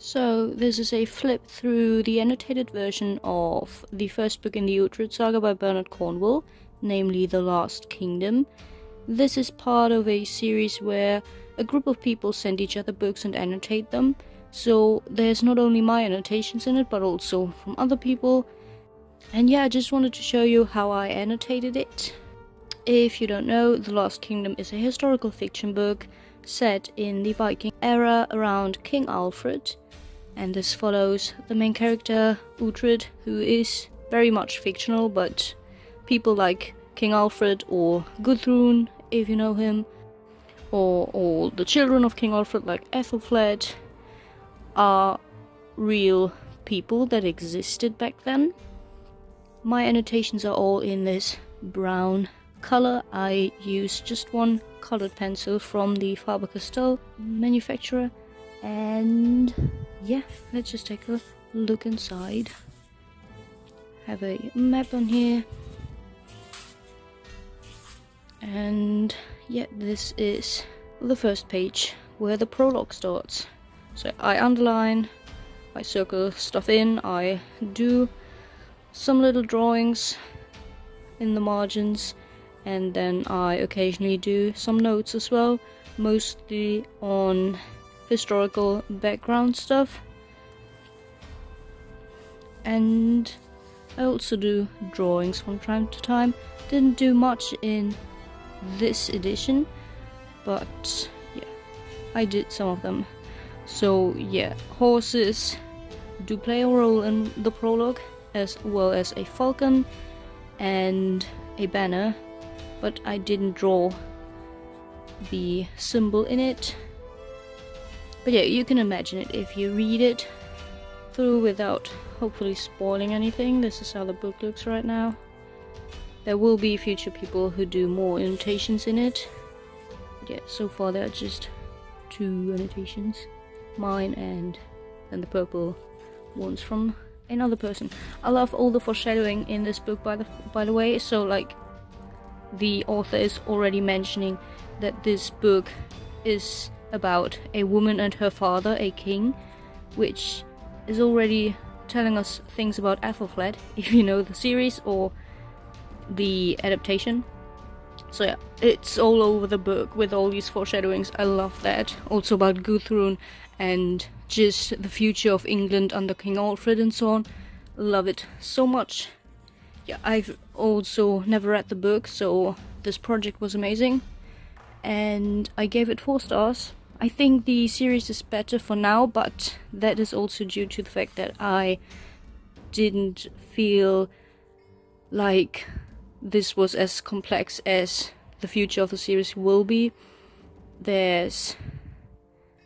So this is a flip through the annotated version of the first book in the Uhtred saga by Bernard Cornwell, namely The Last Kingdom. This is part of a series where a group of people send each other books and annotate them. So there's not only my annotations in it, but also from other people. And yeah, I just wanted to show you how I annotated it. If you don't know, The Last Kingdom is a historical fiction book set in the Viking era around King Alfred. And this follows the main character, Uhtred, who is very much fictional, but people like King Alfred or Gudrun, if you know him, or all the children of King Alfred like Ethelflaed, are real people that existed back then. My annotations are all in this brown color. I use just one colored pencil from the Faber-Castell manufacturer. And yeah, let's just take a look inside. Have a map on here. And yeah, this is the first page where the prologue starts. So I underline, I circle stuff in, I do some little drawings in the margins, and then I occasionally do some notes as well, mostly on historical background stuff. And I also do drawings from time to time. Didn't do much in this edition, but yeah, I did some of them. So yeah, horses do play a role in the prologue, as well as a falcon and a banner, but I didn't draw the symbol in it. But yeah, you can imagine it if you read it through without hopefully spoiling anything. This is how the book looks right now. There will be future people who do more annotations in it. But yeah, so far there are just 2 annotations. Mine and then the purple ones from another person. I love all the foreshadowing in this book by the way. So like, the author is already mentioning that this book is about a woman and her father, a king, which is already telling us things about Ethelflaed, if you know the series or the adaptation. So yeah, it's all over the book with all these foreshadowings. I love that. Also about Gudrun and just the future of England under King Alfred and so on. Love it so much. Yeah, I've also never read the book, so this project was amazing. And I gave it 4 stars. I think the series is better for now, but that is also due to the fact that I didn't feel like this was as complex as the future of the series will be. There's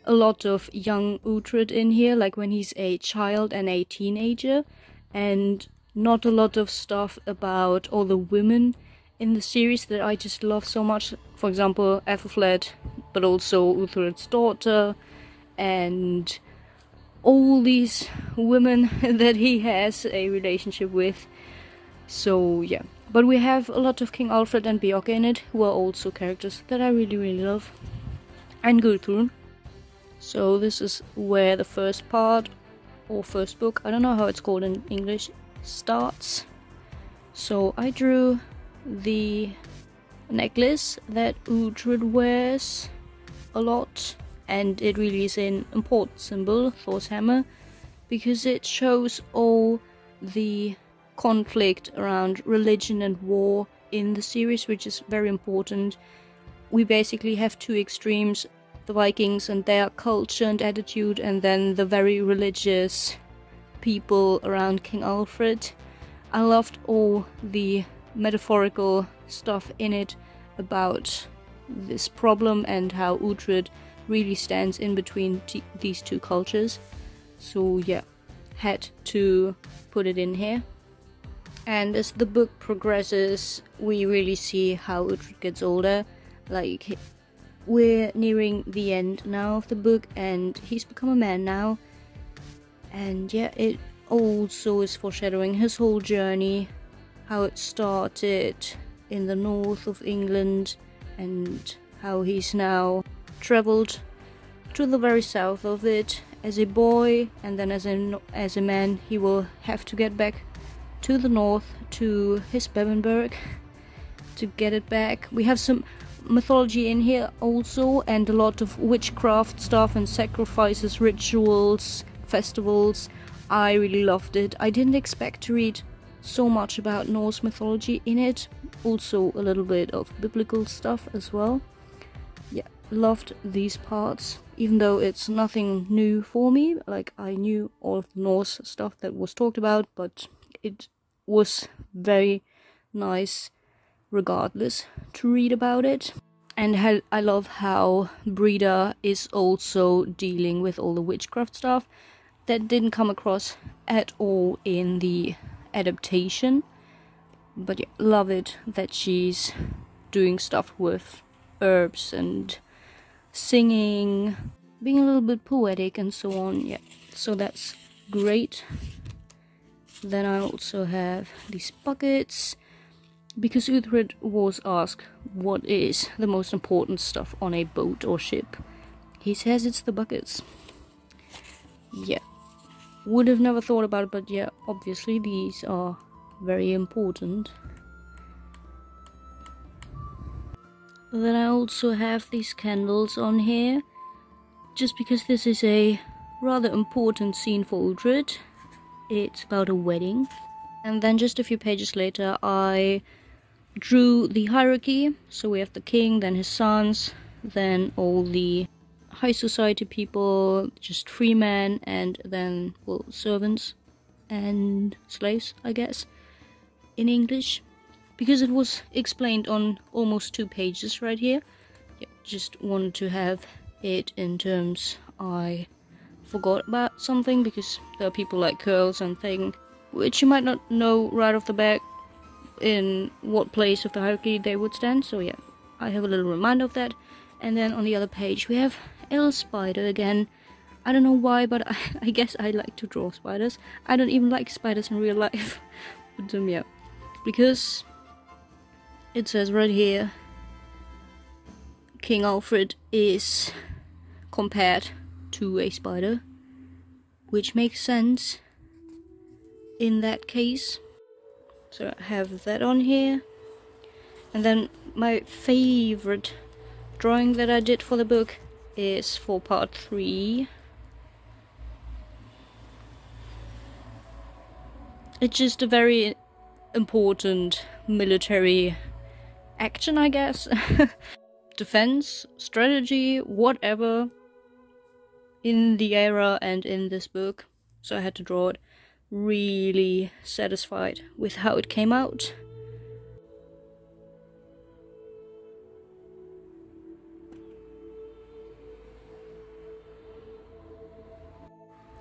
a lot of young Uhtred in here, like when he's a child and a teenager, and not a lot of stuff about all the women in the series that I just love so much. For example, Ethelflaed, but also Uhtred's daughter, and all these women that he has a relationship with. So yeah, but we have a lot of King Alfred and Bjork in it, who are also characters that I really love, and Gudrun. So this is where the first part, or first book, I don't know how it's called in English, starts. So I drew the necklace that Uhtred wears a lot, and it really is an important symbol, Thor's hammer, because it shows all the conflict around religion and war in the series, which is very important. We basically have 2 extremes, the Vikings and their culture and attitude, and then the very religious people around King Alfred. I loved all the metaphorical stuff in it about this problem and how Uhtred really stands in between these 2 cultures. So yeah, had to put it in here. And as the book progresses, we really see how Uhtred gets older. Like, we're nearing the end now of the book, and he's become a man now. And yeah, it also is foreshadowing his whole journey, how it started in the north of England, and how he's now traveled to the very south of it, as a boy, and then as a man he will have to get back to the north, to his Bebenberg, to get it back. We have some mythology in here also, and a lot of witchcraft stuff and sacrifices, rituals, festivals. I really loved it. I didn't expect to read so much about Norse mythology in it, also a little bit of biblical stuff as well. Yeah, loved these parts, even though it's nothing new for me. Like, I knew all of the Norse stuff that was talked about, but it was very nice regardless to read about it. And I love how Breda is also dealing with all the witchcraft stuff that didn't come across at all in the adaptation. But yeah, love it that she's doing stuff with herbs and singing, being a little bit poetic and so on. Yeah, so that's great. Then I also have these buckets, because Uhtred was asked what is the most important stuff on a boat or ship. He says it's the buckets. Yeah, would have never thought about it, but yeah, obviously these are very important. Then I also have these candles on here, just because this is a rather important scene for Uhtred. It's about a wedding. And then just a few pages later I drew the hierarchy. So we have the king, then his sons, then all the high society people, just free men, and then, well, servants and slaves, I guess, in English, because it was explained on almost 2 pages right here. Yeah, just wanted to have it in terms I forgot about something, because there are people like curls and thing which you might not know right off the bat in what place of the hierarchy they would stand. So yeah, I have a little reminder of that. And then on the other page we have a little spider again. I don't know why, but I guess I like to draw spiders. I don't even like spiders in real life. But yeah, because it says right here King Alfred is compared to a spider, which makes sense in that case. So I have that on here. And then my favorite drawing that I did for the book is for part 3. It's just a very important military action, I guess. Defense, strategy, whatever, in the era and in this book. So I had to draw it. Really satisfied with how it came out.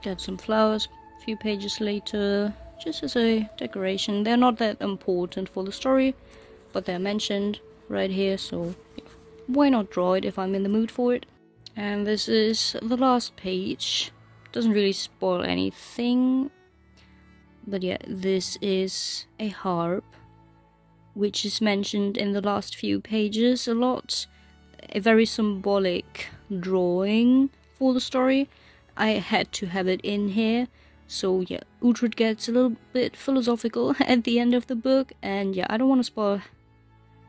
Got some flowers a few pages later, just as a decoration. They're not that important for the story, but they're mentioned right here, so yeah, why not draw it if I'm in the mood for it? And this is the last page. Doesn't really spoil anything, but yeah, this is a harp, which is mentioned in the last few pages a lot. A very symbolic drawing for the story. I had to have it in here. So yeah, Uhtred gets a little bit philosophical at the end of the book, and yeah, I don't want to spoil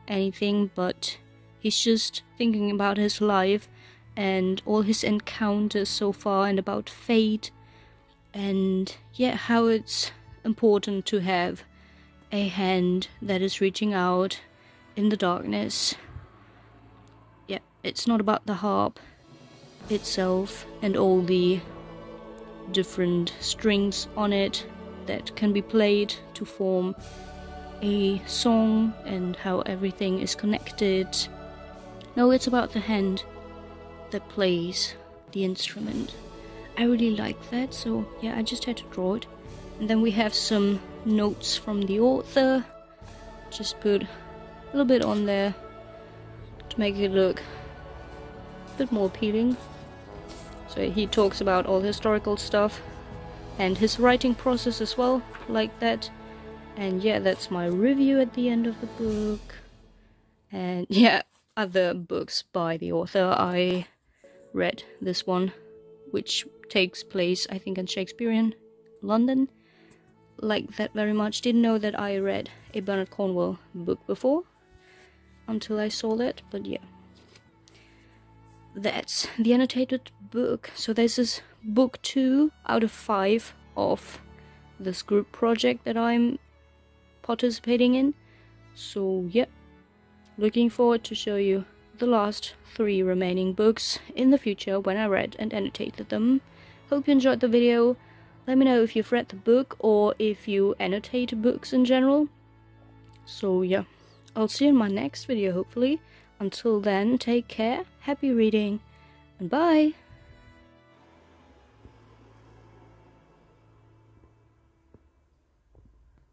anything, but he's just thinking about his life and all his encounters so far, and about fate, and yeah, how it's important to have a hand that is reaching out in the darkness. Yeah, it's not about the harp itself and all the different strings on it that can be played to form a song, and how everything is connected. No, it's about the hand that plays the instrument. I really like that, so yeah, I just had to draw it. And then we have some notes from the author. Just put a little bit on there to make it look a bit more appealing. So he talks about all the historical stuff and his writing process as well, like that. And yeah, that's my review at the end of the book. And yeah, other books by the author. I read this one, which takes place, I think, in Shakespearean London. Like that very much. Didn't know that I read a Bernard Cornwell book before until I saw that, but yeah. That's the annotated book. So this is book 2 out of 5 of this group project that I'm participating in. So yeah, looking forward to show you the last 3 remaining books in the future when I read and annotated them. Hope you enjoyed the video. Let me know if you've read the book or if you annotate books in general. So yeah, I'll see you in my next video hopefully. Until then, take care, happy reading, and bye!